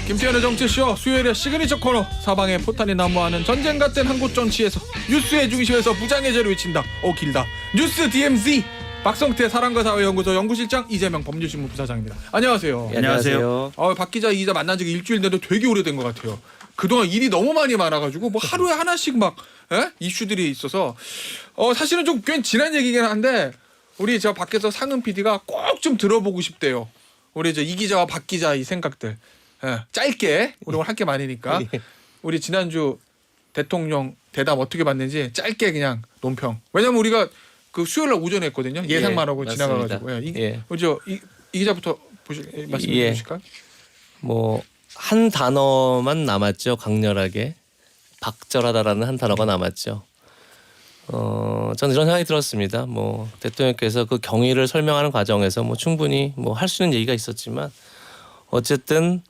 김태현의 정치쇼 수요일의 시그니처 코너 사방에 포탄이 난무하는 전쟁 같은 한국 정치에서 뉴스의 중심에서 무장해제로 외친다. 길다. 뉴스 DMZ 박성태 사랑과 사회연구소 연구실장 이재명 법률신문 부사장입니다. 안녕하세요. 네, 안녕하세요. 박 기자 이 기자 만난 지가 일주일 돼도 되게 오래된 것 같아요. 그동안 일이 너무 많이 많아가지고 뭐 하루에 하나씩 막 이슈들이 있어서 사실은 좀 꽤 지난 얘기긴 한데 우리 저 밖에서 상은 PD가 꼭 좀 들어보고 싶대요. 우리 이제 이 기자와 박 기자 이 생각들 짧게 우리 오늘 할 게 많으니까 우리 지난주 대통령 대답 어떻게 봤는지 짧게 그냥 논평. 왜냐면 우리가 그 수요일 날 오전에 했거든요. 예상만 하고 지나가가지고 이 기자부터 말씀해 주실까요? 뭐 한 단어만 남았죠. 강렬하게 박절하다라는 한 단어가 남았죠. 저는 이런 생각이 들었습니다. 뭐 대통령께서 그 경위를 설명하는 과정에서 뭐 충분히 뭐 할 수 있는 얘기가 있었지만 어쨌든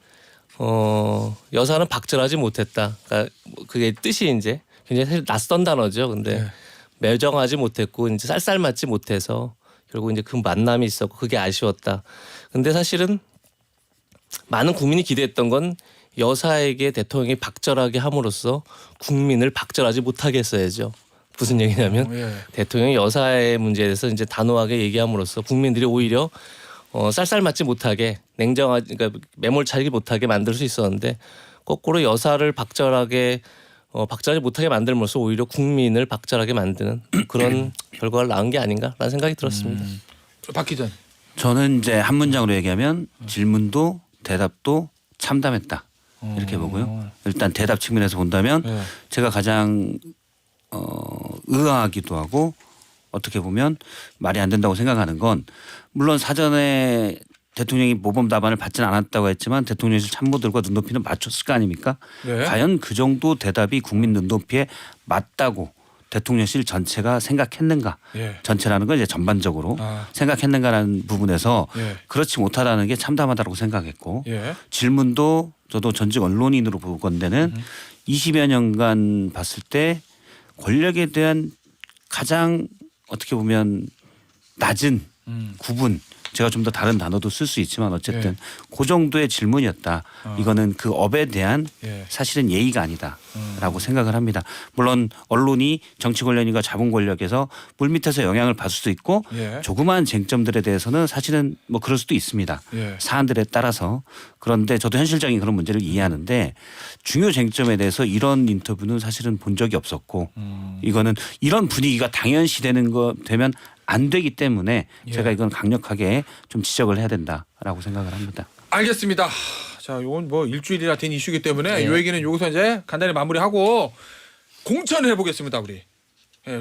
여사는 박절하지 못했다. 그러니까 그게 뜻이 이제 굉장히 사실 낯선 단어죠. 근데 매정하지 못했고 이제 쌀쌀 맞지 못해서 결국 이제 그 만남이 있었고 그게 아쉬웠다. 근데 사실은 많은 국민이 기대했던 건 여사에게 대통령이 박절하게 함으로써 국민을 박절하지 못하게 했어야죠. 무슨 얘기냐면 대통령이 여사의 문제에 대해서 이제 단호하게 얘기함으로써 국민들이 오히려 쌀쌀 맞지 못하게 그러니까 매몰차게 못하게 만들 수 있었는데 거꾸로 여사를 박절하지 못하게 만들면서 오히려 국민을 박절하게 만드는 그런 결과를 낳은 게 아닌가라는 생각이 들었습니다. 박 기자. 저는 이제 한 문장으로 얘기하면 질문도 대답도 참담했다 이렇게 보고요. 일단 대답 측면에서 본다면 제가 가장 의아하기도 하고 어떻게 보면 말이 안 된다고 생각하는 건 물론 사전에 대통령이 모범 답안을 받지는 않았다고 했지만 대통령실 참모들과 눈높이는 맞췄을 거 아닙니까? 과연 그 정도 대답이 국민 눈높이에 맞다고 대통령실 전체가 생각했는가? 전체라는 건 이제 전반적으로 생각했는가라는 부분에서 그렇지 못하다는 게 참담하다고 생각했고 질문도 저도 전직 언론인으로 보건대는 20여 년간 봤을 때 권력에 대한 가장 어떻게 보면 낮은 구분 제가 좀 더 다른 단어도 쓸 수 있지만 어쨌든 그 정도의 질문이었다. 이거는 그 업에 대한 사실은 예의가 아니다라고 생각을 합니다. 물론 언론이 정치 권력과 자본 권력에서 물밑에서 영향을 받을 수도 있고 조그마한 쟁점들에 대해서는 사실은 뭐 그럴 수도 있습니다. 사안들에 따라서. 그런데 저도 현실적인 그런 문제를 이해하는데 중요 쟁점에 대해서 이런 인터뷰는 사실은 본 적이 없었고 이거는 이런 분위기가 당연시 되면 안 되기 때문에 제가 이건 강력하게 좀 지적을 해야 된다라고 생각을 합니다. 알겠습니다. 자, 이건 뭐 일주일이나 된 이슈이기 때문에 이 얘기는 여기서 이제 간단히 마무리하고 공천을 해보겠습니다, 우리.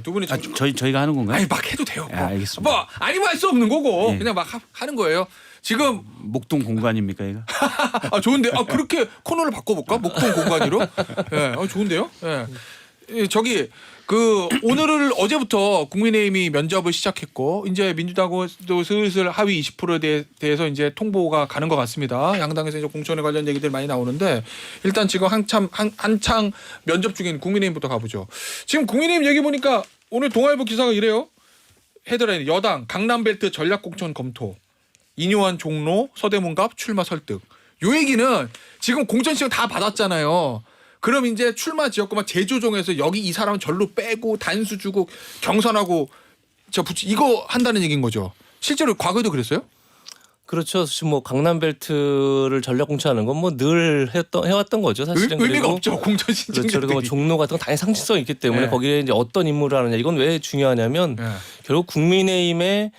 두 분이 저희가 하는 건가요? 아니 막 해도 돼요. 알겠습니다. 뭐 아니면 할 수 없는 거고 그냥 막 하는 거예요. 지금 목동 공간입니까 이거? 좋은데. 그렇게 코너를 바꿔볼까? 목동 공간으로. 좋은데요. 저기 오늘을 어제부터 국민의힘이 면접을 시작했고 이제 민주당도 슬슬 하위 20%에 대해서 이제 통보가 가는 것 같습니다. 양당에서 이제 공천에 관련 얘기들 많이 나오는데 일단 지금 한창 면접 중인 국민의힘부터 가보죠. 지금 국민의힘 얘기 보니까 오늘 동아일보 기사가 이래요. 헤드라인 여당 강남벨트 전략공천 검토 인요한 종로 서대문갑 출마 설득. 요 얘기는 지금 공천 시장 다 받았잖아요. 그럼 이제 출마 지역구만 재조정해서 여기 이 사람은 절로 빼고 단수 주고 경선하고 이거 한다는 얘기인 거죠. 실제로 과거에도 그랬어요? 그렇죠. 지금 뭐 강남벨트를 전략 공천하는 건 뭐 늘 해왔던 거죠. 사실은 의미가 없죠. 공천 신청자들이. 그렇죠. 그리고 뭐 종로 같은 건 당연히 상징성이 있기 때문에 거기에 이제 어떤 임무를 하느냐 이건 왜 중요하냐면 결국 국민의힘의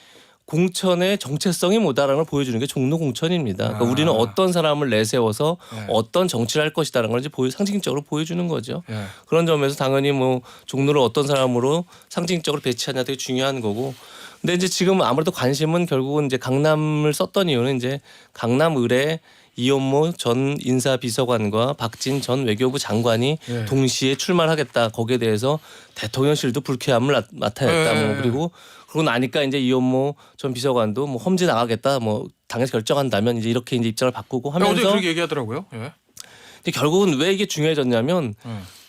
공천의 정체성이 뭐다라는 걸 보여주는 게 종로 공천입니다. 그러니까 우리는 어떤 사람을 내세워서 어떤 정치를 할 것이다라는 걸 이제 상징적으로 보여주는 거죠. 그런 점에서 당연히 뭐 종로를 어떤 사람으로 상징적으로 배치하냐 되게 중요한 거고. 근데 이제 지금 아무래도 관심은 결국은 이제 강남을 썼던 이유는 이제 강남 을에 이현모 전 인사비서관과 박진 전 외교부 장관이 동시에 출마를 하겠다. 거기에 대해서 대통령실도 불쾌함을 나타냈다. 그리고 그러고 나니까 이제 이현모 전 비서관도 뭐 험지 나가겠다. 뭐 당에서 결정한다면 이제 이렇게 이제 입장을 바꾸고 하면서 어제 그렇게 얘기하더라고요. 근데 결국은 왜 이게 중요해졌냐면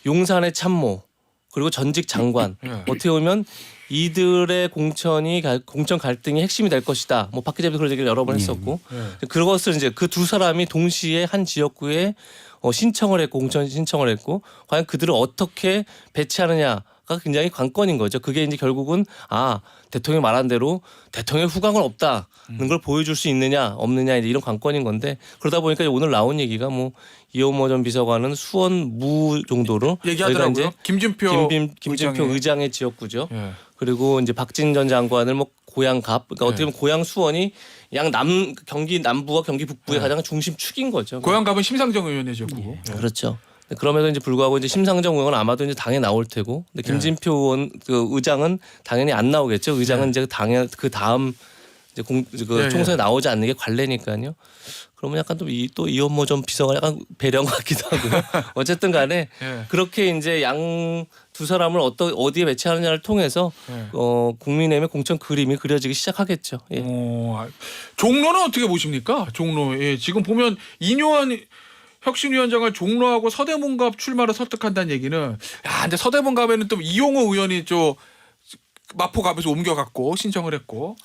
용산의 참모 그리고 전직 장관 어떻게 보면 이들의 공천 갈등이 핵심이 될 것이다. 뭐 박 기자도 그런 얘기를 여러 번 했었고 그것을 이제 그 두 사람이 동시에 한 지역구에 신청을 했고 공천 신청을 했고 과연 그들을 어떻게 배치하느냐가 굉장히 관건인 거죠. 그게 이제 결국은 대통령이 말한 대로 대통령의 후광은 없다는 걸 보여줄 수 있느냐 없느냐 이제 이런 관건인 건데 그러다 보니까 오늘 나온 얘기가 뭐 이원모 전 비서관은 수원 무 정도로 얘기하더라고요. 김진표 의장의 지역구죠. 예. 그리고 이제 박진 전 장관을 뭐 고향갑 그러니까 어떻게 보면 고향 수원이 경기 남부와 경기 북부의 가장 중심축인 거죠. 고향갑은 심상정 의원의 지역구고. 예. 그렇죠. 그럼에도 이제 불구하고 이제 심상정 의원은 아마도 이제 당에 나올 테고, 근데 김진표 의원 그 의장은 당연히 안 나오겠죠. 의장은 이제 당연 그 다음 이제 총선에 나오지 않는 게 관례니까요. 그러면 약간 또 이원모 전 비서가 약간 배려한 것 같기도 하고요. 어쨌든 간에 그렇게 이제 양 두 사람을 어디에 배치하느냐를 통해서 국민의힘의 공천 그림이 그려지기 시작하겠죠. 예. 종로는 어떻게 보십니까? 종로 지금 보면 이뇨한 혁신위원장을 종로하고 서대문갑 출마를 설득한다는 얘기는 근데 서대문갑에는 또 이용호 의원이 좀 마포갑에서 옮겨갔고 신청을 했고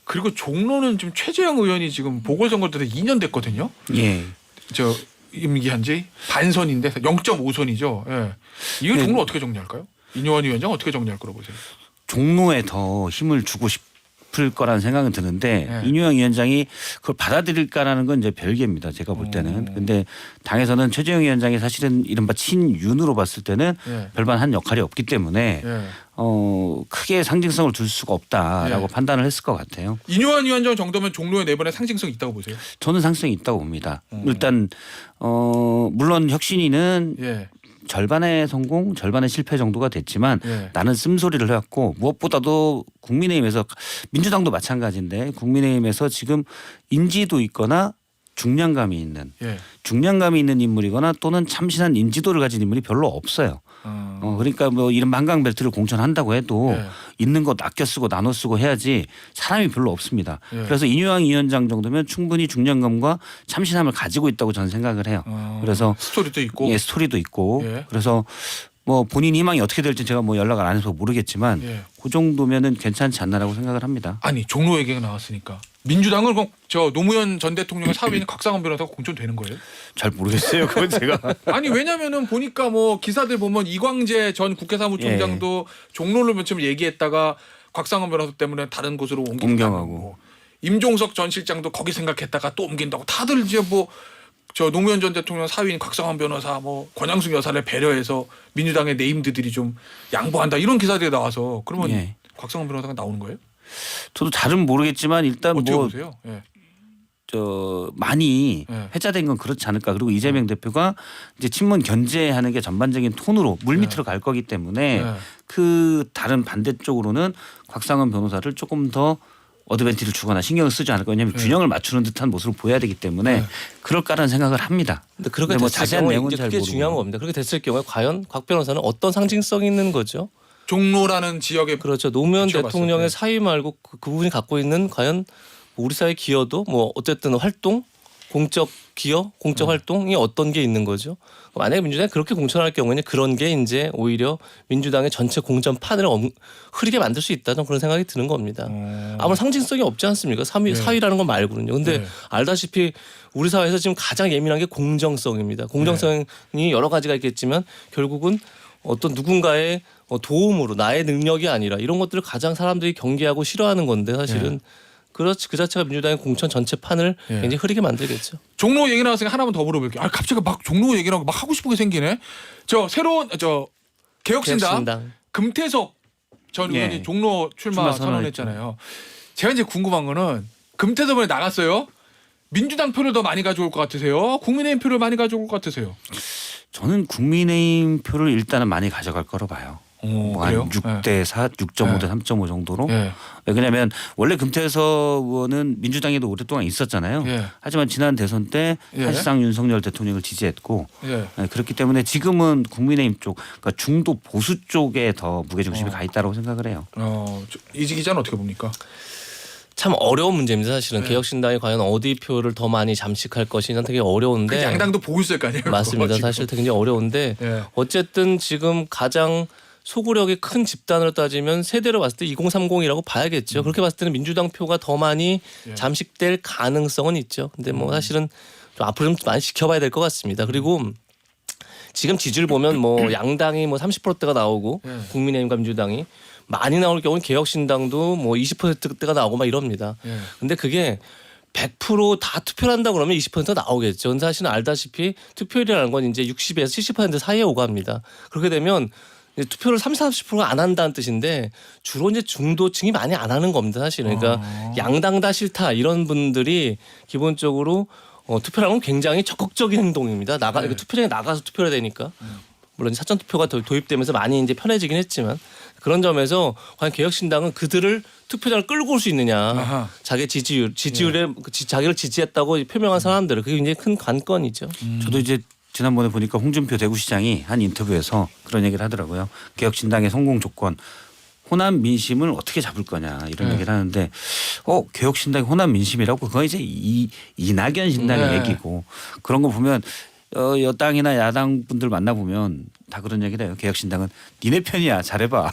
그리고 종로는 지금 최재형 의원이 지금 보궐선거 때 2년 됐거든요. 예. 저 임기한지 반선인데 0.5선이죠. 예. 이거 종로 어떻게 정리할까요? 이뇨한 위원장 어떻게 정리할 거라고 보세요? 종로에 더 힘을 주고 싶을 거라는 생각은 드는데 이뇨한 위원장이 그걸 받아들일까라는 건 이제 별개입니다. 제가 볼 때는. 근데 당에서는 최재형 위원장이 사실은 이른바 친윤으로 봤을 때는 별반 한 역할이 없기 때문에 크게 상징성을 둘 수가 없다라고 판단을 했을 것 같아요. 이뇨한 위원장 정도면 종로에 내번에 상징성 있다고 보세요? 저는 상징성이 있다고 봅니다. 일단 물론 혁신위는 절반의 성공, 절반의 실패 정도가 됐지만 나는 쓴소리를 해왔고 무엇보다도 국민의힘에서 민주당도 마찬가지인데 국민의힘에서 지금 인지도 있거나 중량감이 있는 인물이거나 또는 참신한 인지도를 가진 인물이 별로 없어요. 그러니까 뭐 이런 한강벨트를 공천한다고 해도 있는 거 아껴 쓰고 나눠 쓰고 해야지 사람이 별로 없습니다. 그래서 이뇨한 위원장 정도면 충분히 중량감과 참신함을 가지고 있다고 저는 생각을 해요. 그래서 스토리도 있고 스토리도 있고 그래서 뭐 본인 희망이 어떻게 될지 제가 뭐 연락을 안 해서 모르겠지만 그 정도면은 괜찮지 않나라고 생각을 합니다. 아니 종로 얘기가 나왔으니까 민주당은 저 노무현 전 대통령의 사위인 곽상원 변호사가 공천되는 거예요? 잘 모르겠어요. 그건 제가 아니 왜냐면은 보니까 뭐 기사들 보면 이광재 전 국회사무총장도 종로를 좀 얘기했다가 곽상원 변호사 때문에 다른 곳으로 옮겨가고 임종석 전 실장도 거기 생각했다가 또 옮긴다고 다들 이제 뭐 저 노무현 전 대통령 사위인 곽상원 변호사 뭐 권양숙 여사를 배려해서 민주당의 네임드들이 좀 양보한다 이런 기사들이 나와서 그러면 곽상원 변호사가 나오는 거예요? 저도 잘은 모르겠지만 일단 어떻게 뭐 보세요? 많이 회자된 건 그렇지 않을까. 그리고 이재명 대표가 이제 친문 견제하는 게 전반적인 톤으로 물밑으로 갈 거기 때문에 그 다른 반대쪽으로는 곽상원 변호사를 조금 더 어드밴티를 주거나 신경을 쓰지 않을까. 왜냐하면 균형을 맞추는 듯한 모습을 보여야 되기 때문에 그럴까라는 생각을 합니다. 근데 그렇게 뭐 됐을 자세한 경우에 내용은 이제 잘 그게 모르고. 중요한 겁니다. 그렇게 됐을 경우에 과연 곽 변호사는 어떤 상징성이 있는 거죠? 종로라는 지역에 그렇죠. 노무현 비춰봤을 대통령의 때. 사위 말고 그분이 갖고 있는 과연 우리 사회 기여도 뭐 어쨌든 활동, 공적 기여, 공적 활동이 어떤 게 있는 거죠. 만약에 민주당이 그렇게 공천할 경우에는 그런 게 이제 오히려 민주당의 전체 공천판을 흐리게 만들 수 있다는 그런 생각이 드는 겁니다. 아무런 상징성이 없지 않습니까? 사위라는 건 말고는요. 근데 알다시피 우리 사회에서 지금 가장 예민한 게 공정성입니다. 공정성이 여러 가지가 있겠지만 결국은 어떤 누군가의 도움으로 나의 능력이 아니라 이런 것들을 가장 사람들이 경계하고 싫어하는 건데 사실은 그렇지 그 자체가 민주당의 공천 전체 판을 굉장히 흐리게 만들겠죠. 종로 얘기 나왔으니까 하나만 더 물어볼게요. 갑자기 막 종로 얘기 나고 막 하고 싶은 게 생기네. 저 새로운 개혁신당 금태섭 전 의원이 종로 출마 선언했잖아요. 제가 이제 궁금한 거는 금태섭이 나갔어요. 민주당 표를 더 많이 가져올 것 같으세요? 국민의힘 표를 많이 가져올 것 같으세요? 저는 국민의힘 표를 일단은 많이 가져갈 거로 봐요. 한 6대 4, 6.5 대 3.5 정도로. 왜냐하면 원래 금태섭 의원은 민주당에도 오랫동안 있었잖아요. 하지만 지난 대선 때 사실상 윤석열 대통령을 지지했고 그렇기 때문에 지금은 국민의힘 쪽, 그러니까 중도 보수 쪽에 더 무게중심이 가 있다고 생각을 해요. 이지 기자는 어떻게 봅니까? 참 어려운 문제입니다. 사실은 개혁신당이 과연 어디 표를 더 많이 잠식할 것이냐 되게 어려운데. 양당도 보고 있을 거 아니에요. 맞습니다. 사실 굉장히 어려운데 어쨌든 지금 가장 소구력이 큰 집단으로 따지면 세대로 봤을 때 2030이라고 봐야겠죠. 그렇게 봤을 때는 민주당 표가 더 많이 예. 잠식될 가능성은 있죠. 근데 뭐 사실은 좀 앞으로 좀 많이 지켜봐야 될 것 같습니다. 그리고 지금 지지율 보면 뭐 양당이 뭐 30%대가 나오고 예. 국민의힘과 민주당이 많이 나올 경우는 개혁신당도 뭐 20%대가 나오고 막 이럽니다. 예. 근데 그게 100%다 투표를 한다 그러면 20% 나오겠죠. 근데 사실은 알다시피 투표율이라는 건 이제 60에서 70% 사이에 오갑니다. 그렇게 되면 이제 투표를 30~40%가 안 한다는 뜻인데 주로 이제 중도층이 많이 안 하는 겁니다. 사실은. 그러니까 양당 다 싫다 이런 분들이 기본적으로 투표라는 건 굉장히 적극적인 행동입니다. 네. 투표장에 나가서 투표를 해야 되니까. 물론 사전 투표가 도입되면서 많이 이제 편해지긴 했지만 그런 점에서 과연 개혁신당은 그들을 투표장을 끌고 올 수 있느냐. 아하. 자기 지지율에 자기를 지지했다고 표명한 사람들을 그게 굉장히 큰 관건이죠. 저도 이제 지난번에 보니까 홍준표 대구시장이 한 인터뷰에서 그런 얘기를 하더라고요. 개혁신당의 성공 조건 호남 민심을 어떻게 잡을 거냐 이런 네. 얘기를 하는데 개혁신당이 호남 민심이라고 그건 이제 이낙연 신당의 네. 얘기고 그런 거 보면 여당이나 야당 분들 만나보면 다 그런 얘기를 해요. 개혁신당은 니네 편이야 잘해봐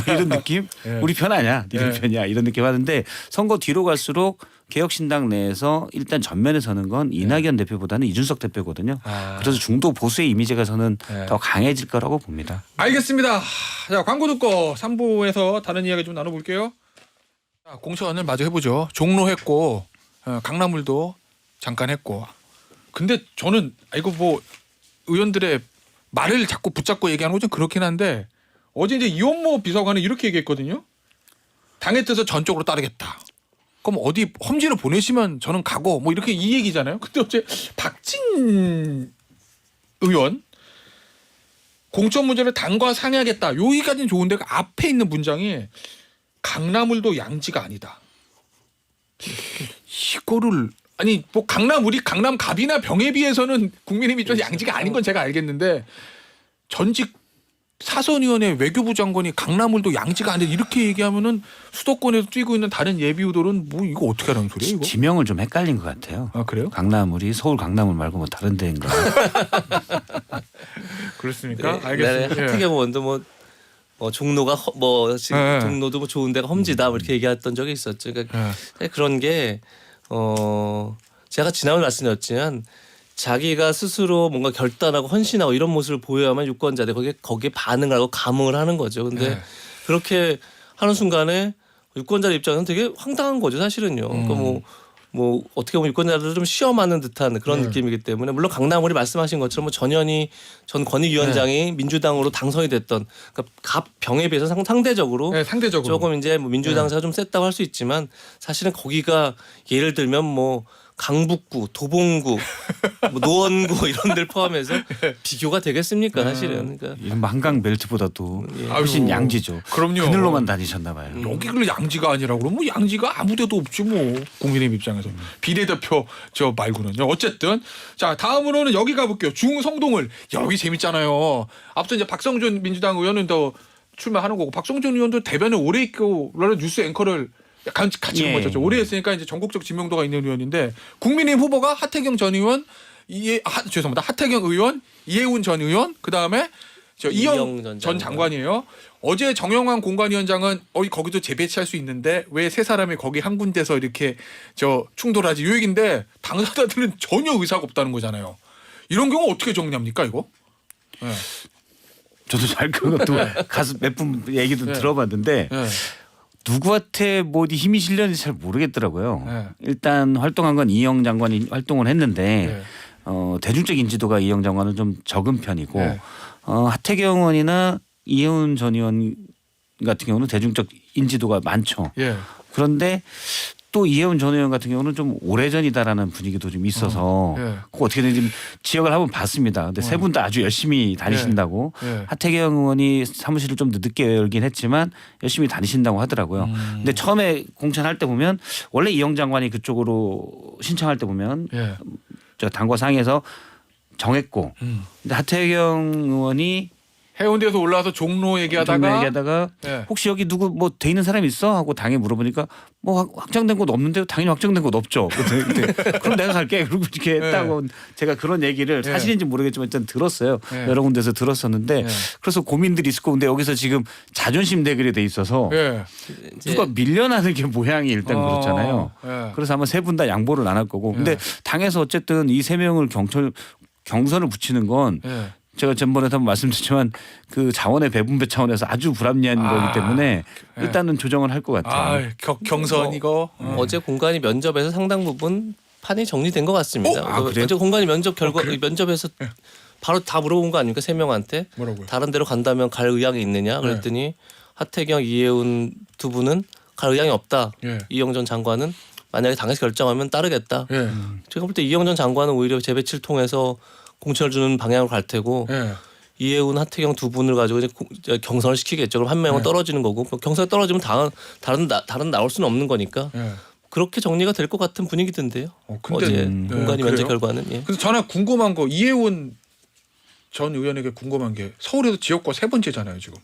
이런 느낌 네. 우리 편 아니야 니네 네. 편이야 이런 느낌 하는데 선거 뒤로 갈수록 개혁신당 내에서 일단 전면에 서는 건 이낙연 대표보다는 이준석 대표거든요. 아. 그래서 중도 보수의 이미지가 저는 네. 더 강해질 거라고 봅니다. 알겠습니다. 자, 광고 듣고 3부에서 다른 이야기 좀 나눠볼게요. 자, 공천을 마저 해보죠. 종로했고 강남을도 잠깐 했고. 근데 저는 이거 뭐 의원들의 말을 자꾸 붙잡고 얘기하는 거 좀 그렇긴 한데 어제 이제 이원모 비서관은 이렇게 얘기했거든요. 당의 뜻을 전적으로 따르겠다. 그럼 어디 험지로 보내시면 저는 가고 뭐 이렇게 이 얘기잖아요. 근데 어제 박진 의원 공천 문제를 당과 상의하겠다. 여기까지는 좋은데 그 앞에 있는 문장이 강남을도 양지가 아니다. 이거를 아니 뭐 강남울이 강남 갑이나 병에 비해서는 국민의힘이 좀 양지가 아닌 건 제가 알겠는데 전직 사선의원의 외교부 장관이 강남울도 양지가 아니다 이렇게 얘기하면은 수도권에서 뛰고 있는 다른 예비후들은 뭐 이거 어떻게 하라는 소리예요 이거? 지명을 좀 헷갈린 것 같아요. 아 그래요? 강남울이 서울 강남울 말고 뭐 다른 데인가. 그렇습니까? 네, 알겠습니다. 예. 하태경 의원도 종로가 네. 종로도 뭐 좋은 데가 험지다 뭐 이렇게 얘기했던 적이 있었죠. 그러니까 예. 그런 게 제가 지난번에 말씀드렸지만 자기가 스스로 뭔가 결단하고 헌신하고 이런 모습을 보여야만 유권자들 거기에 반응을 하고 감흥을 하는 거죠. 근데 네. 그렇게 하는 순간에 유권자들 입장에서는 되게 황당한 거죠, 사실은요. 그러니까 뭐 어떻게 보면 유권자들을 좀 시험하는 듯한 그런 네. 느낌이기 때문에 물론 강남울이 말씀하신 것처럼 뭐 전현희 전 권익위원장이 민주당으로 당선이 됐던 그러니까 갑 병에 비해서 상대적으로 네, 상대적으로 조금 이제 뭐 민주당사가 좀 셌다고 할 수 있지만 사실은 거기가 예를 들면 뭐 강북구, 도봉구, 뭐 노원구 이런 데를 포함해서 비교가 되겠습니까 사실은. 그러니까 이른바 한강 벨트보다도 예. 훨씬 아이고, 양지죠. 그럼요. 그늘로만 다니셨나 봐요. 여기를 양지가 아니라고 그러면 뭐 양지가 아무데도 없지 뭐 국민의힘 입장에서 비례대표 저 말고는요. 어쨌든 자 다음으로는 여기 가볼게요. 중성동을 여기 재밌잖아요. 앞서 이제 박성준 민주당 의원은 더 출마하는 거고 박성준 의원도 대변에 오래 있고 뉴스 앵커를 같이 예. 거쳤죠. 오래 했으니까 이제 전국적 지명도가 있는 의원인데 국민의힘 후보가 하태경 전 의원 죄송합니다. 하태경 의원, 이해운 전 의원, 그 다음에 이영 전 장관이에요. 어제 정영환 공관위원장은 거기도 재배치할 수 있는데 왜 세 사람이 거기 한 군데서 이렇게 충돌하지 이 얘기인데 당사자들은 전혀 의사가 없다는 거잖아요. 이런 경우 어떻게 정리합니까 이거? 네. 저도 잘 그것도 가서 몇 분 얘기도 네. 들어봤는데 네. 누구한테 뭐 어디 힘이 실렸는지 잘 모르겠더라고요. 네. 일단 활동한 건 이영 장관이 활동을 했는데 네. 대중적 인지도가 이영 장관은 좀 적은 편이고 네. 하태경 의원이나 이해운 전 의원 같은 경우는 대중적 인지도가 많죠. 예. 그런데 또 이해운 전 의원 같은 경우는 좀 오래전이다라는 분위기도 좀 있어서 예. 그거 어떻게든 지금 지역을 한번 봤습니다. 근데 세 분 다 아주 열심히 다니신다고 예. 하태경 의원이 사무실을 좀 늦게 열긴 했지만 열심히 다니신다고 하더라고요. 근데 처음에 공천할 때 보면 원래 이영 장관이 그쪽으로 신청할 때 보면 예. 저 당과 상의해서 정했고 근데 하태경 의원이 해운대에서 올라와서 종로 얘기하다가 예. 혹시 여기 누구 뭐 돼 있는 사람 있어? 하고 당에 물어보니까 뭐 확정된 곳 없는데요. 당연히 확정된 곳 없죠. 근데 그럼 내가 갈게. 그리고 이렇게 예. 했다고 제가 그런 얘기를 예. 사실인지 모르겠지만 일단 들었어요. 예. 여러 군데서 들었었는데 예. 그래서 고민들이 있을 거고 근데 여기서 지금 자존심 대결이 돼 있어서 예. 누가 밀려나는 게 모양이 일단 그렇잖아요. 예. 그래서 아마 세 분 다 양보를 안 할 거고. 근데 당에서 어쨌든 이 세 명을 경선을 붙이는 건 예. 제가 전번에도 한번 말씀드렸지만 그 자원의 배분배 차원에서 아주 불합리한 거기 때문에 예. 일단은 조정을 할 것 같아요. 경선 이거 어제 공관위 면접에서 상당 부분 판이 정리된 것 같습니다. 그래요? 어제 공관위 면접 결과 면접에서 바로 다 물어본 거 아닙니까? 세 명한테 뭐라고요? 다른 데로 간다면 갈 의향이 있느냐? 그랬더니 하태경, 이해운 두 분은 갈 의향이 없다. 예. 이영 전 장관은 만약에 당에서 결정하면 따르겠다. 예. 제가 볼 때 이영 전 장관은 오히려 재배치를 통해서 공천을 주는 방향으로 갈 테고 예. 이해운, 하태경 두 분을 가지고 이제 경선을 시키겠죠. 그럼 한 명은 떨어지는 거고 경선에 떨어지면 다른 나올 수는 없는 거니까 예. 그렇게 정리가 될 것 같은 분위기던데요. 근데 어제 공관위 면접 그래요? 결과는. 예. 그래서 저는 궁금한 거 이해원 전 의원에게 궁금한 게 서울에서 지역구 세 번째잖아요 지금.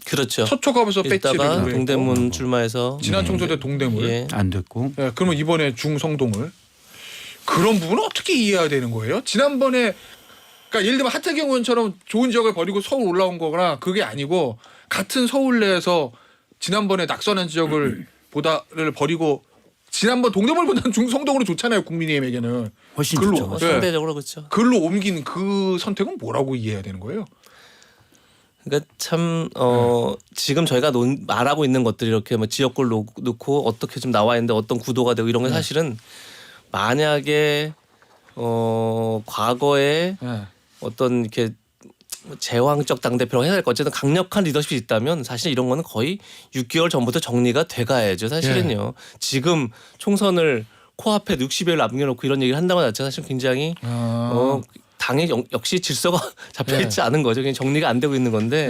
그렇죠. 서초갑에서 배치를 이따가 누리고 동대문 출마해서 지난 총선 때 동대문. 예. 안 됐고. 예, 그러면 이번에 중성동을 그런 부분은 어떻게 이해해야 되는 거예요? 지난번에 그러니까 예를 들면 하태경 의원처럼 좋은 지역을 버리고 서울 올라온 거거나 그게 아니고 같은 서울 내에서 지난번에 낙선한 지역을 보다를 버리고 지난번 동대문보다는 중성동으로 좋잖아요 국민의힘에게는. 훨씬 글로. 좋죠. 예. 상대적으로 그렇죠. 글로 옮긴 그 선택은 뭐라고 이해해야 되는 거예요? 그러니까 참 지금 저희가 말하고 있는 것들이 이렇게 뭐 지역구를 놓고 어떻게 좀 나와 있는데 어떤 구도가 되고 이런 게 사실은 만약에 과거에 예. 어떤 이렇게 제왕적 당대표라고 해야 될 것 어쨌든 강력한 리더십이 있다면 사실 이런 거는 거의 6개월 전부터 정리가 돼가야죠. 사실은요. 지금 총선을 코앞에 60일 남겨놓고 이런 얘기를 한다고 자체가 사실 굉장히 당에 역시 질서가 잡혀있지 않은 거죠. 그냥 정리가 안 되고 있는 건데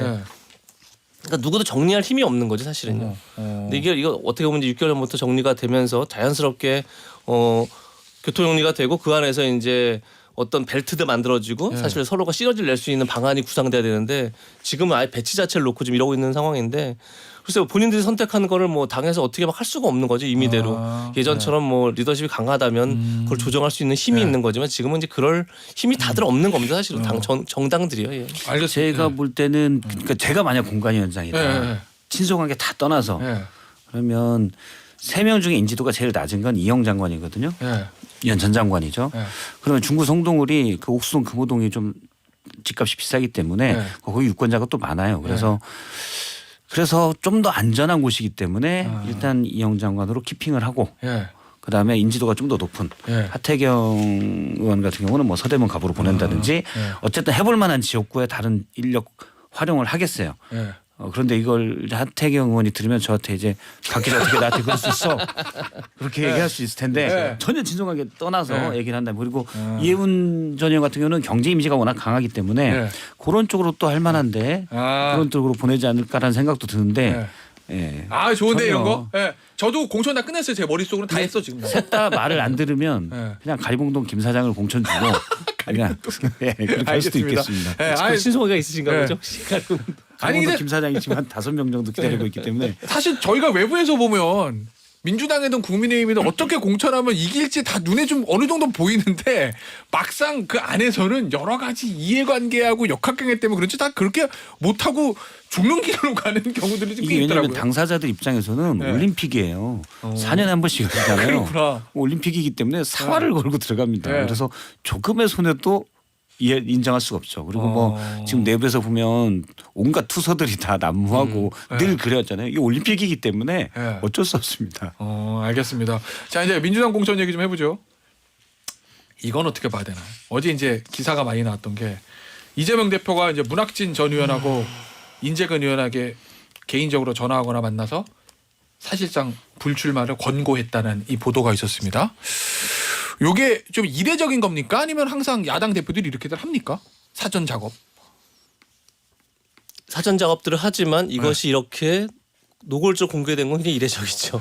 그러니까 누구도 정리할 힘이 없는 거죠. 사실은요. 근데 이거 어떻게 보면 이제 6개월 전부터 정리가 되면서 자연스럽게 교통 정리가 되고 그 안에서 이제 어떤 벨트도 만들어지고 사실 서로가 시너지를 낼 수 있는 방안이 구상돼야 되는데 지금은 아예 배치 자체를 놓고 지금 이러고 있는 상황인데 글쎄요 본인들이 선택하는 거를 뭐 당에서 어떻게 막 할 수가 없는 거죠 임의대로 예전처럼 뭐 리더십이 강하다면 그걸 조정할 수 있는 힘이 있는 거지만 지금은 이제 그럴 힘이 다들 없는 겁니다 사실은 정당들이요. 예. 알겠습니다. 제가 볼 때는 그러니까 제가 만약 공관위원장이다 친소관계 다 떠나서 그러면 3명 중에 인지도가 제일 낮은 건 이영 장관이거든요. 이현 전 장관이죠. 그러면 중구 성동울이 그 옥수동 금호동이 좀 집값이 비싸기 때문에 거기 유권자가 또 많아요. 그래서 좀 더 안전한 곳이기 때문에 일단 이영 장관으로 키핑을 하고 그다음에 인지도가 좀 더 높은 하태경 의원 같은 경우는 뭐 서대문 갑으로 보낸다든지 어쨌든 해볼 만한 지역구에 다른 인력 활용을 하겠어요. 그런데 이걸 하태경 의원이 들으면 저한테 이제 박 기자 어떻게 나한테 그럴 수 있어? 그렇게 얘기할 수 있을 텐데 전혀 진정하게 떠나서 얘기를 한다. 그리고 이해운 전 의원 같은 경우는 경제 이미지가 워낙 강하기 때문에 그런 쪽으로 또 할 만한데 그런 쪽으로 보내지 않을까라는 생각도 드는데 예. 아 좋은데 전혀. 이런 거? 예. 저도 공천 다 끝냈어요. 제 머릿속으로 다 했어 지금. 셋 다 말을 안 들으면 그냥 가리봉동 김 사장을 공천 주고 그냥 그렇게 할 수도 알겠습니다. 있겠습니다. 예, 아니, 신소가 있으신가 보죠. 아니, 근데- 김 사장이 지금 한 5명 정도 기다리고 있기 때문에 사실 저희가 외부에서 보면 민주당이든 국민의힘이든 어떻게 공천하면 이길지 다 눈에 좀 어느 정도 보이는데 막상 그 안에서는 여러 가지 이해관계하고 역학관계 때문에 그런지 다 그렇게 못하고 죽는 길로 가는 경우들이 좀 이게 꽤 왜냐하면 있더라고요. 당사자들 입장에서는 올림픽이에요. 4년에 한 번씩 하잖아요. 그렇구나. 올림픽이기 때문에 사활을 걸고 들어갑니다. 그래서 조금의 손해도 인정할 수가 없죠. 그리고 뭐 지금 내부에서 보면 온갖 투서들이 다 난무하고 늘 그랬잖아요. 이게 올림픽이기 때문에 어쩔 수 없습니다. 알겠습니다. 자 이제 민주당 공천 얘기 좀 해보죠. 이건 어떻게 봐야 되나? 어제 이제 기사가 많이 나왔던 게 이재명 대표가 이제 문학진 전 의원하고 인재근 의원에게 개인적으로 전화하거나 만나서 사실상 불출마를 권고했다는 이 보도가 있었습니다. 요게 좀 이례적인 겁니까? 아니면 항상 야당 대표들이 이렇게들 합니까? 사전 작업. 사전 작업들을 하지만 이것이 이렇게 노골적으로 공개된 건 굉장히 이례적이죠.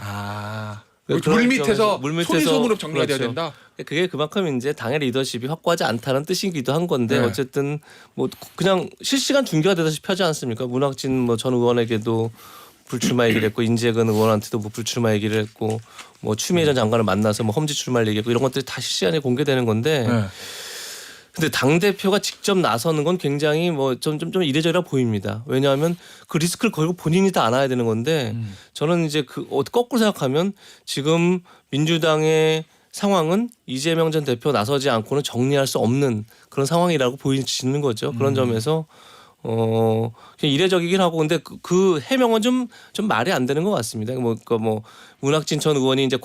물 밑에서 소리 소문으로 정리가 돼야 그렇죠. 된다. 그게 그만큼 이제 당의 리더십이 확고하지 않다는 뜻이기도 한 건데 네. 어쨌든 뭐 그냥 실시간 중계가 되다시피 하지 않습니까? 문학진 뭐 전 의원에게도 불출마 얘기를 했고 인재근 의원한테도 뭐 불출마 얘기를 했고 뭐 추미애 전 장관을 만나서 뭐 험지 출마를 얘기했고 이런 것들이 다 실시간에 공개되는 건데 네. 근데 당 대표가 직접 나서는 건 굉장히 뭐 좀 이례적이라 보입니다. 왜냐하면 그 리스크를 걸고 본인이 다 안아야 되는 건데 저는 이제 그 거꾸로 생각하면 지금 민주당의 상황은 이재명 전 대표 나서지 않고는 정리할 수 없는 그런 상황이라고 보이시는 거죠. 그런 점에서 그냥 이례적이긴 하고 근데 그 해명은 좀 말이 안 되는 것 같습니다. 뭐 문학진 전 의원이 이제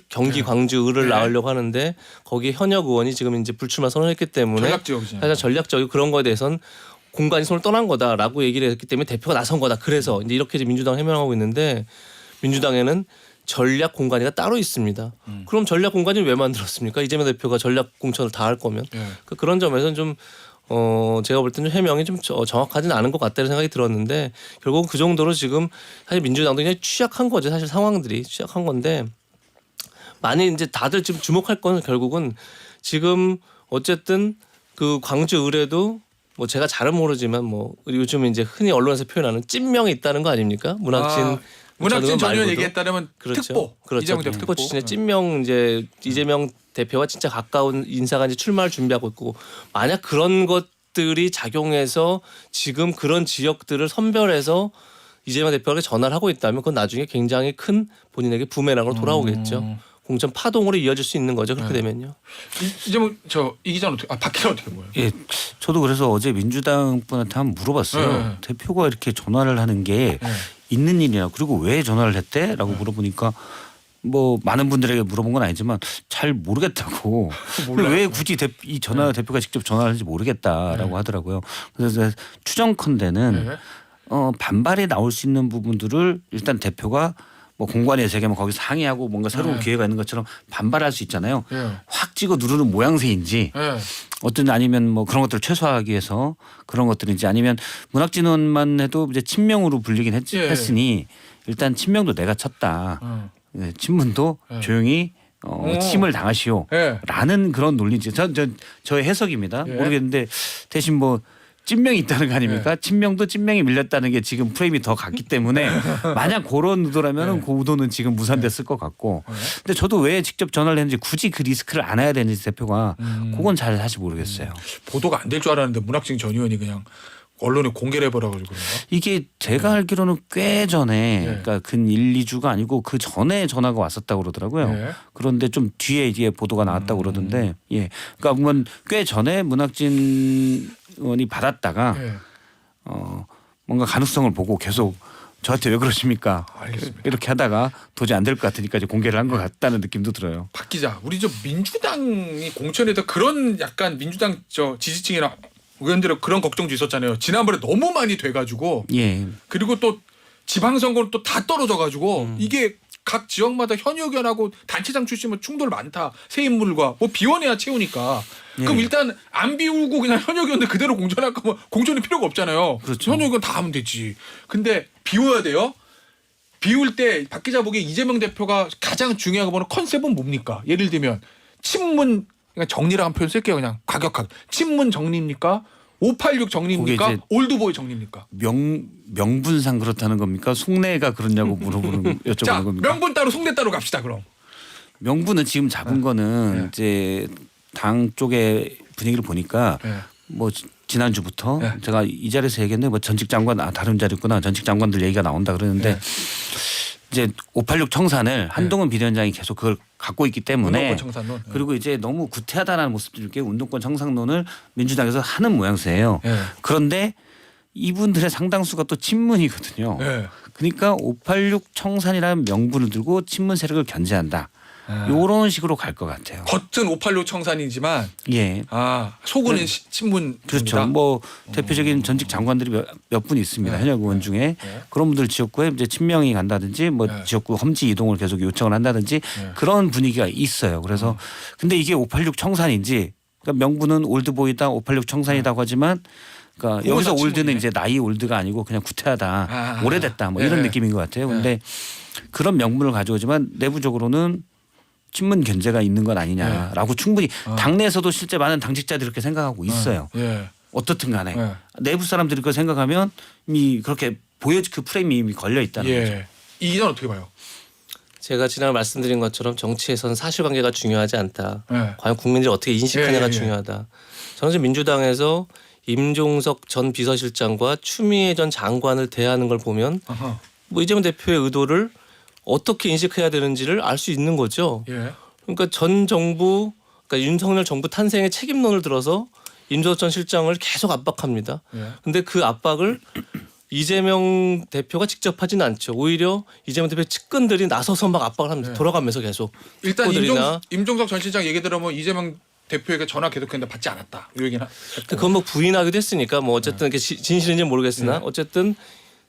경기 광주을을 나오려고 하는데 거기에 현역 의원이 지금 이제 불출마 선언했기 때문에 전략 지역이잖아요. 사실 전략적이고 그런 거에 대해서는 공간이 손을 떠난 거다라고 얘기를 했기 때문에 대표가 나선 거다. 그래서 이제 이렇게 이제 민주당 해명하고 있는데 민주당에는 전략 공간이가 따로 있습니다. 그럼 전략 공간이 왜 만들었습니까? 이재명 대표가 전략 공천을 다 할 거면 그런 점에서는 좀 제가 볼 때는 해명이 좀 정확하지는 않은 것 같다는 생각이 들었는데 결국 그 정도로 지금 사실 민주당도 그냥 취약한 거죠. 사실 상황들이 취약한 건데 많이 이제 다들 지금 주목할 건 결국은 지금 어쨌든 그 광주 의뢰도 뭐 제가 잘은 모르지만 뭐 요즘 이제 흔히 언론에서 표현하는 찐명이 있다는 거 아닙니까? 문학진 전 의원 말고도. 얘기에 따르면 그렇죠. 특보. 그렇죠. 이재명 대표 특보 출신의 찐명 이제 이재명 대표와 진짜 가까운 인사가 이제 출마를 준비하고 있고 만약 그런 것들이 작용해서 지금 그런 지역들을 선별해서 이재명 대표에게 전화를 하고 있다면 그건 나중에 굉장히 큰 본인에게 부메랑으로 돌아오겠죠. 공천 파동으로 이어질 수 있는 거죠. 그렇게 되면요. 이재명 이 기자는 어떻게 박 기자 어떻게 보여요? 예, 저도 그래서 어제 민주당 분한테 한번 물어봤어요. 네. 대표가 이렇게 전화를 하는 게 있는 일이냐 그리고 왜 전화를 했대?라고 물어보니까 뭐 많은 분들에게 물어본 건 아니지만 잘 모르겠다고 왜 굳이 이 대표가 직접 전화를 하는지 모르겠다라고 하더라고요. 그래서 추정컨대는 반발이 나올 수 있는 부분들을 일단 대표가 뭐 공관위에 재개면 거기서 상의하고 뭔가 새로운 기회가 있는 것처럼 반발할 수 있잖아요. 확 찍어 누르는 모양새인지 어떤 아니면 뭐 그런 것들을 최소화하기 위해서 그런 것들인지 아니면 문학진 의원만 해도 이제 친명으로 불리긴 했으니 일단 친명도 내가 쳤다. 친문도 조용히 침을 당하시오라는 그런 논리인지 저의 해석입니다. 모르겠는데 대신 뭐 찐명이 있다는 거 아닙니까? 친명도 찐명이 밀렸다는 게 지금 프레임이 더 갔기 때문에 만약 그런 의도라면 그 의도는 지금 무산됐을 것 같고 근데 저도 왜 직접 전화를 했는지 굳이 그 리스크를 안아야 되는지 대표가 그건 잘 사실 모르겠어요. 보도가 안 될 줄 알았는데 문학진 전 의원이 그냥 언론에 공개를 해버려가지고 그런가? 이게 제가 알기로는 꽤 전에 그러니까 근 1, 2주가 아니고 그 전에 전화가 왔었다고 그러더라고요. 그런데 좀 뒤에 이게 보도가 나왔다고 그러던데 그러니까 보면 꽤 전에 문학진 의원이 받았다가 뭔가 가능성을 보고 계속 저한테 왜 그러십니까? 알겠습니다. 이렇게 하다가 도저히 안 될 것 같으니까 이제 공개를 한 것 같다는 느낌도 들어요. 박 기자, 우리 저 민주당이 공천에서 그런 약간 민주당 저 지지층이나 의원들의 그런 걱정도 있었잖아요. 지난번에 너무 많이 돼가지고 그리고 또 지방선거는 또 다 떨어져가지고 이게 각 지역마다 현역 의원하고 단체장 출신은 충돌 많다. 새 인물과 뭐 비워내야 채우니까. 그럼 일단 안 비우고 그냥 현역 의원들 그대로 공천할 거면 공천이 필요가 없잖아요. 그렇죠. 현역 의원 다 하면 되지. 근데 비워야 돼요. 비울 때 박 기자 보기에 이재명 대표가 가장 중요하게 보는 컨셉은 뭡니까? 예를 들면 친문 그러니까 정리라는 표현 쓸게요. 그냥 과격하게. 친문 정리입니까? 586 정리입니까? 올드보이 정리입니까? 명분상 그렇다는 겁니까? 속내가 그렇냐고 여쭤보는 자, 겁니까? 명분 따로 속내 따로 갑시다 그럼. 명분은 지금 잡은 거는 이제 당 쪽의 분위기를 보니까 뭐 지난주부터 제가 이 자리에서 얘기했는데 뭐 전직 장관 다른 자리였구나. 전직 장관들 얘기가 나온다 그러는데 이제 586 청산을 한동훈 비대위원장이 계속 그걸 갖고 있기 때문에 운동권 청산론. 그리고 이제 너무 구태하다는 모습들을 이렇게 운동권 청산론을 민주당에서 하는 모양새예요. 그런데 이분들의 상당수가 또 친문이거든요. 그러니까 586 청산이라는 명분을 들고 친문 세력을 견제한다. 이런 식으로 갈 것 같아요. 겉은 586 청산이지만 속은 친문. 그렇죠. 뭐 대표적인 전직 장관들이 몇 분 있습니다. 현역 의원 중에 그런 분들 지역구에 이제 친명이 간다든지 뭐 지역구 험지 이동을 계속 요청을 한다든지 그런 분위기가 있어요. 그래서 근데 이게 586 청산인지 그러니까 명분은 올드보이다 586 청산이라고 하지만 그러니까 여기서 올드는 이제 나이 올드가 아니고 그냥 구태하다 오래됐다 뭐 이런 느낌인 것 같아요. 근데 그런 명분을 가져오지만 내부적으로는 친문 견제가 있는 건 아니냐라고 충분히 당내에서도 실제 많은 당직자들이 그렇게 생각하고 있어요. 예. 어떻든 간에 예. 내부 사람들이 그걸 생각하면 이미 그렇게 그 프레임이 이미 걸려 있다는 거죠. 예. 이 기자는 어떻게 봐요? 제가 지난해 말씀드린 것처럼 정치에서는 사실관계가 중요하지 않다. 예. 과연 국민들이 어떻게 인식하냐가 예. 중요하다. 저는 지금 민주당에서 임종석 전 비서실장과 추미애 전 장관을 대하는 걸 보면 아하. 뭐 이재명 대표의 의도를 어떻게 인식해야 되는지를 알 수 있는 거죠. 예. 그러니까 전 정부, 그러니까 윤석열 정부 탄생의 책임론을 들어서 임종석 전 실장을 계속 압박합니다. 예. 근데 그 압박을 이재명 대표가 직접 하진 않죠. 오히려 이재명 대표 측근들이 나서서 막 압박을 합니다. 네. 돌아가면서 계속. 일단 특보들이나. 임종석 전 실장 얘기 들으면 이재명 대표에게 전화 계속했는데 받지 않았다. 이 얘기는 그건 뭐 부인하기도 했으니까 뭐 어쨌든 그게 진실인지 는 모르겠으나 어쨌든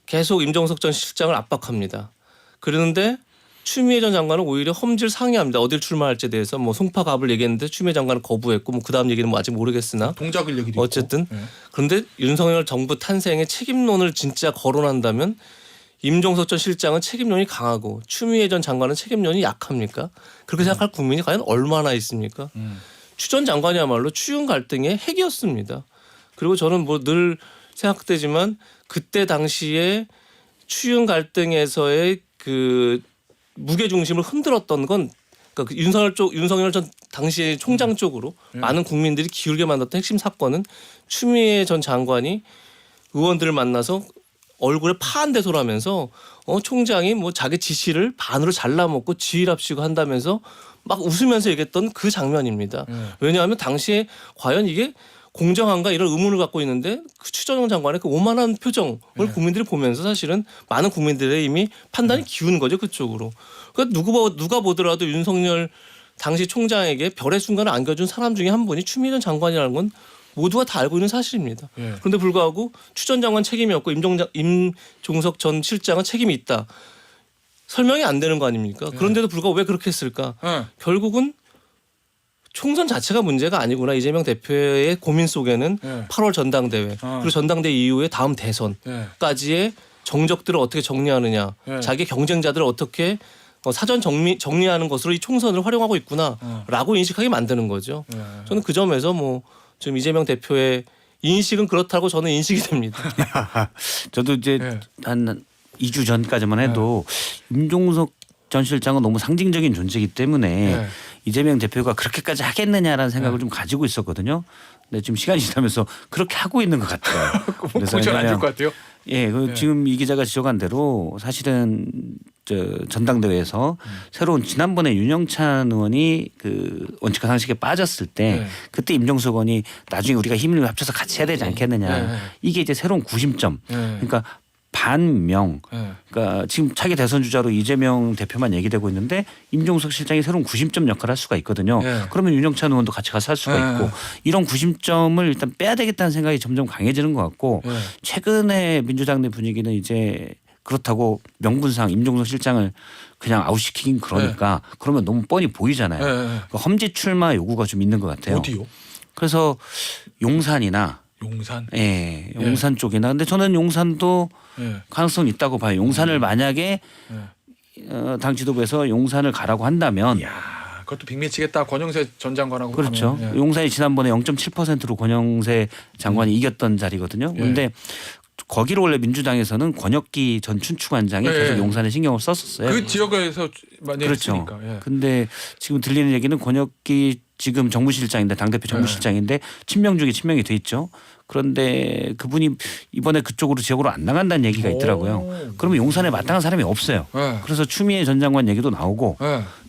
계속 임종석 전 실장을 압박합니다. 그러는데 추미애 전 장관은 오히려 험지를 상의합니다. 어딜 출마할지에 대해서 뭐 송파갑을 얘기했는데 추미애 장관은 거부했고 뭐 그다음 얘기는 뭐 아직 모르겠으나 동작을 얘기도 어쨌든 있고. 예. 그런데 윤석열 정부 탄생의 책임론을 진짜 거론한다면 임종석 전 실장은 책임론이 강하고 추미애 전 장관은 책임론이 약합니까? 그렇게 생각할 국민이 과연 얼마나 있습니까? 추 전 장관이야말로 추윤 갈등의 핵이었습니다. 그리고 저는 뭐 늘 생각되지만 그때 당시에 추윤 갈등에서의 그 무게 중심을 흔들었던 건 그러니까 윤석열 전 당시의 총장 쪽으로 많은 국민들이 기울게 만들었던 핵심 사건은 추미애 전 장관이 의원들을 만나서 얼굴에 파한대소를 하면서 총장이 뭐 자기 지시를 반으로 잘라먹고 지휘랍시고 한다면서 막 웃으면서 얘기했던 그 장면입니다. 왜냐하면 당시에 과연 이게 공정한가 이런 의문을 갖고 있는데 그 추정영 장관의 그 오만한 표정을 국민들이 보면서 사실은 많은 국민들의 이미 판단이 기우는 거죠 그쪽으로. 그러니까 누가 보더라도 윤석열 당시 총장에게 별의 순간을 안겨준 사람 중에 한 분이 추미애 전 장관이라는 건 모두가 다 알고 있는 사실입니다. 그런데 불구하고 추 전 장관 책임이 없고 임종석 전 실장은 책임이 있다. 설명이 안 되는 거 아닙니까? 그런데도 불구하고 왜 그렇게 했을까? 결국은 총선 자체가 문제가 아니구나. 이재명 대표의 고민 속에는 8월 전당대회 그리고 전당대회 이후에 다음 대선까지의 정적들을 어떻게 정리하느냐. 자기 경쟁자들을 어떻게 사전 정리하는 것으로 이 총선을 활용하고 있구나라고 인식하게 만드는 거죠. 저는 그 점에서 뭐 지금 이재명 대표의 인식은 그렇다고 저는 인식이 됩니다. 저도 이제 한 2주 전까지만 해도 임종석 전 실장은 너무 상징적인 존재이기 때문에 이재명 대표가 그렇게까지 하겠느냐라는 생각을 좀 가지고 있었거든요. 근데 지금 시간이 지나면서 그렇게 하고 있는 것 같아요. 그래서 안될 것 같아요. 예, 지금 이 기자가 지적한 대로 사실은 전당대회에서 새로운 지난번에 윤영찬 의원이 그 원칙과 상식에 빠졌을 때 그때 임종석 의원이 나중에 우리가 힘을 합쳐서 같이 해야 되지 않겠느냐. 이게 이제 새로운 구심점. 그러니까 반명. 그러니까 지금 차기 대선 주자로 이재명 대표만 얘기되고 있는데 임종석 실장이 새로운 구심점 역할을 할 수가 있거든요. 그러면 윤영찬 의원도 같이 가서 할 수가 있고 이런 구심점을 일단 빼야 되겠다는 생각이 점점 강해지는 것 같고 최근에 민주당 내 분위기는 이제 그렇다고 명분상 임종석 실장을 그냥 아웃시키긴 그러니까 그러면 너무 뻔히 보이잖아요. 그러니까 험지 출마 요구가 좀 있는 것 같아요. 어디요? 그래서 용산이나 용산. 예, 용산 쪽이나. 근데 저는 용산도 가능성이 있다고 봐요. 용산을 만약에 당 지도부에서 용산을 가라고 한다면. 야, 그것도 빅매치겠다. 권영세 전 장관하고. 그렇죠. 가면. 용산이 지난번에 0.7%로 권영세 장관이 이겼던 자리거든요. 그런데 거기로 원래 민주당에서는 권혁기 전 춘추관장이 계속 용산에 신경을 썼었어요. 그 지역에서 많이 그렇죠. 했으니까. 근데 지금 들리는 얘기는 권혁기 지금 정무실장인데 당대표 정무실장인데 친명 중에 친명이 돼 있죠. 그런데 그분이 이번에 그쪽으로 지역으로 안 나간다는 얘기가 있더라고요. 그러면 용산에 마땅한 사람이 없어요. 그래서 추미애 전 장관 얘기도 나오고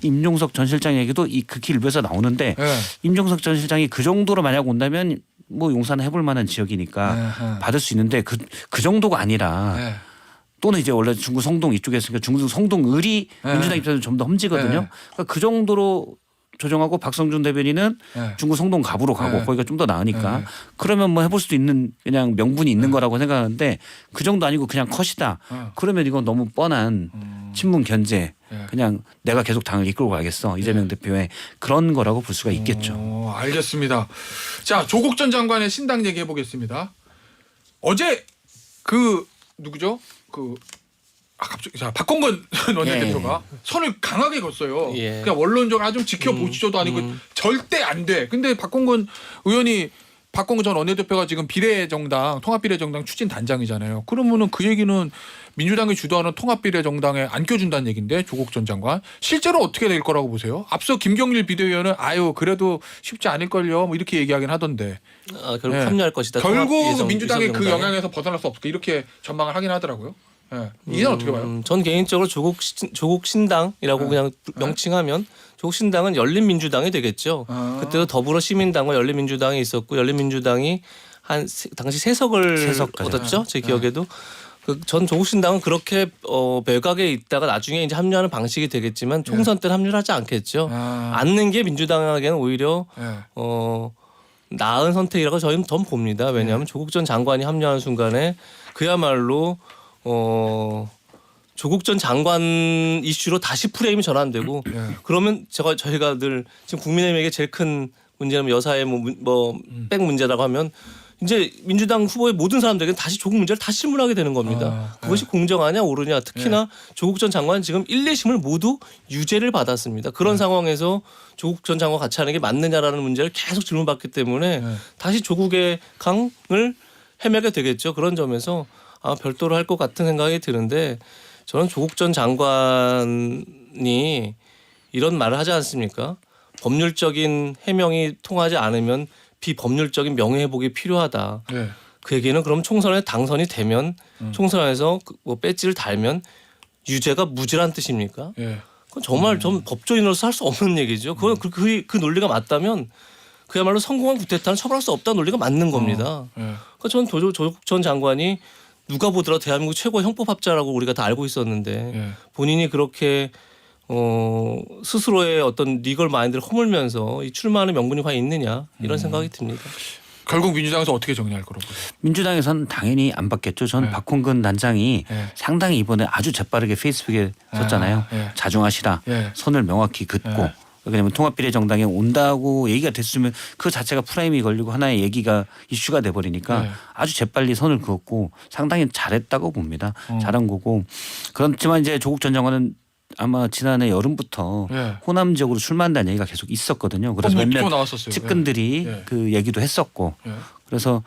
임종석 전 실장 얘기도 그 길에서 나오는데 임종석 전 실장이 그 정도로 만약 온다면 뭐 용산 해볼 만한 지역이니까 받을 수 있는데 그 정도가 아니라 또는 이제 원래 중구 성동 이쪽에 있으니까 중구 성동 을이 민주당 입장에서 좀 더 험지거든요. 그러니까 그 정도로 조정하고 박성준 대변인은 중구 성동 갑으로 가고 거기가 좀 더 나으니까 그러면 뭐 해볼 수도 있는 그냥 명분이 있는 거라고 생각하는데 그 정도 아니고 그냥 컷이다. 그러면 이건 너무 뻔한 친문 견제 그냥 내가 계속 당을 이끌고 가겠어 이재명 대표의 그런 거라고 볼 수가 있겠죠. 알겠습니다. 자, 조국 전 장관의 신당 얘기해 보겠습니다. 어제 그 누구죠? 그 갑자기 자 박홍근 원내대표가 선을 강하게 걷어요. 예. 그냥 원론적으로 좀 지켜보시죠도 아니고 절대 안 돼. 근데 박홍근 의원이 박홍근 전 원내대표가 지금 비례정당 통합비례정당 추진단장이잖아요. 그러면은 그 얘기는 민주당이 주도하는 통합비례정당에 안 껴준다는 얘기인데 조국 전 장관 실제로 어떻게 될 거라고 보세요? 앞서 김경일 비대위원은 아유 그래도 쉽지 않을걸요 뭐 이렇게 얘기하긴 하던데 결국 예. 합류할 것이다. 결국 민주당이 그 비서정당에. 영향에서 벗어날 수 없다 이렇게 전망을 하긴 하더라고요. 예. 이건 어떻게 봐요? 전 개인적으로 조국 신당이라고 그냥 명칭하면 조국 신당은 열린민주당이 되겠죠. 그때도 더불어 시민당과 열린민주당이 있었고 열린민주당이 당시 3석을 얻었죠. 제 기억에도. 전 조국 신당은 그렇게 외곽에 있다가 나중에 이제 합류하는 방식이 되겠지만 총선 때는 합류를 하지 않겠죠. 않는 게 민주당에게는 오히려 나은 선택이라고 저는 봅니다. 왜냐하면 조국 전 장관이 합류하는 순간에 그야말로 조국 전 장관 이슈로 다시 프레임이 전환되고 그러면 저희가 늘 지금 국민의힘에게 제일 큰 문제는 여사의 백 문제라고 하면 이제 민주당 후보의 모든 사람들에게 다시 조국 문제를 다시 질문하게 되는 겁니다. 그것이 공정하냐 옳으냐 특히나 조국 전 장관은 지금 1, 2심을 모두 유죄를 받았습니다. 그런 상황에서 조국 전 장관 같이 하는 게 맞느냐라는 문제를 계속 질문받기 때문에 다시 조국의 강을 헤매게 되겠죠. 그런 점에서 별도로 할 것 같은 생각이 드는데 저는 조국 전 장관이 이런 말을 하지 않습니까? 법률적인 해명이 통하지 않으면 비법률적인 명예회복이 필요하다. 네. 그 얘기는 그럼 총선에 당선이 되면 총선에서 배지를 달면 유죄가 무죄란 뜻입니까? 예. 그건 정말 좀 법조인으로서 할 수 없는 얘기죠. 그건 그 논리가 맞다면 그야말로 성공한 구테타는 처벌할 수 없다는 논리가 맞는 겁니다. 그러니까 저는 조국 전 장관이 누가 보더라도 대한민국 최고의 형법학자라고 우리가 다 알고 있었는데 본인이 그렇게 스스로의 어떤 리걸 마인드를 허물면서 이 출마하는 명분이 과연 있느냐 이런 생각이 듭니다. 결국 민주당에서 어떻게 정리할 거라고 보세요? 민주당에서는 당연히 안 받겠죠. 전 박홍근 단장이 상당히 이번에 아주 재빠르게 페이스북에 썼잖아요. 자중하시라. 선을 명확히 긋고. 왜냐하면 통합비례정당에 온다고 얘기가 됐으면 그 자체가 프레임이 걸리고 하나의 얘기가 이슈가 돼버리니까 아주 재빨리 선을 그었고 상당히 잘했다고 봅니다. 잘한 거고. 그렇지만 이제 조국 전 장관은 아마 지난해 여름부터 호남 지역으로 출마한다는 얘기가 계속 있었거든요. 그래서 몇몇 측근들이 그 얘기도 했었고 그래서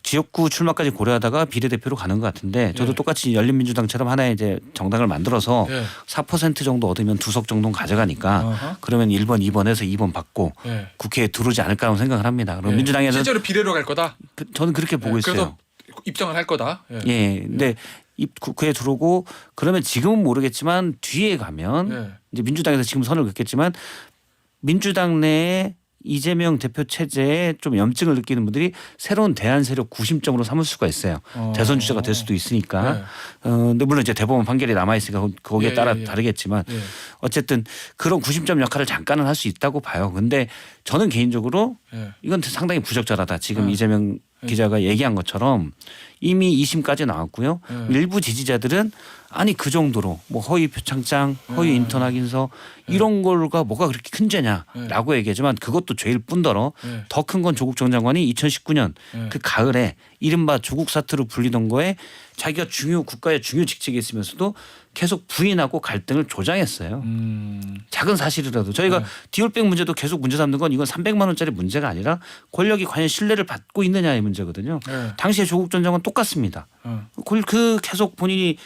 지역구 출마까지 고려하다가 비례대표로 가는 것 같은데 저도 똑같이 열린민주당처럼 하나의 이제 정당을 만들어서 4% 정도 얻으면 2석 정도는 가져가니까 그러면 1번, 2번에서 2번 받고 국회에 들어오지 않을까라고 생각을 합니다. 그럼 민주당에서 실제로 비례로 갈 거다? 저는 그렇게 보고 있어요. 그래서 입장을 할 거다? 근데 국회에 들어오고 그러면 지금은 모르겠지만 뒤에 가면 이제 민주당에서 지금 선을 긋겠지만 민주당 내에 이재명 대표 체제에 좀 염증을 느끼는 분들이 새로운 대안 세력 구심점으로 삼을 수가 있어요. 대선 주자가 될 수도 있으니까. 근데 물론 이제 대법원 판결이 남아 있으니까 거기에 따라 다르겠지만 어쨌든 그런 구심점 역할을 잠깐은 할 수 있다고 봐요. 근데 저는 개인적으로 이건 상당히 부적절하다. 지금 이재명 기자가 얘기한 것처럼 이미 2심까지 나왔고요. 일부 지지자들은 아니 그 정도로 뭐 허위 표창장, 허위 인턴 확인서 이런 거가 뭐가 그렇게 큰 죄냐라고 얘기하지만 그것도 죄일 뿐더러 더 큰 건 조국 전 장관이 2019년 그 가을에 이른바 조국 사태로 불리던 거에 자기가 국가의 중요 직책에 있으면서도 계속 부인하고 갈등을 조장했어요. 작은 사실이라도 저희가 디올백 문제도 계속 문제 삼는 건 이건 300만 원짜리 문제가 아니라 권력이 과연 신뢰를 받고 있느냐의 문제거든요. 당시에 조국 전 장관 똑같습니다. 그 계속 본인이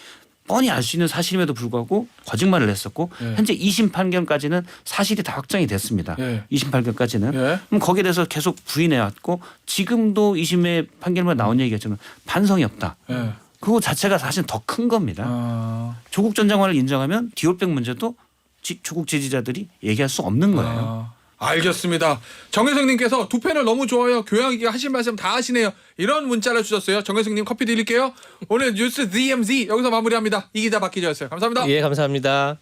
뻔히 알 수 있는 사실임에도 불구하고 거짓말을 했었고 현재 2심 판결까지는 사실이 다 확정이 됐습니다. 2심 판결까지는. 그럼 거기에 대해서 계속 부인해왔고 지금도 2심의 판결만 나온 얘기가 반성이 없다. 그거 자체가 사실 더 큰 겁니다. 조국 전 장관을 인정하면 디올백 문제도 조국 지지자들이 얘기할 수 없는 거예요. 알겠습니다. 정혜성님께서 두 패널 너무 좋아요. 교양 있게 하실 말씀 다 하시네요. 이런 문자를 주셨어요. 정혜성님 커피 드릴게요. 오늘 뉴스 DMZ 여기서 마무리합니다. 이 기자 박 기자였어요. 감사합니다. 예, 감사합니다.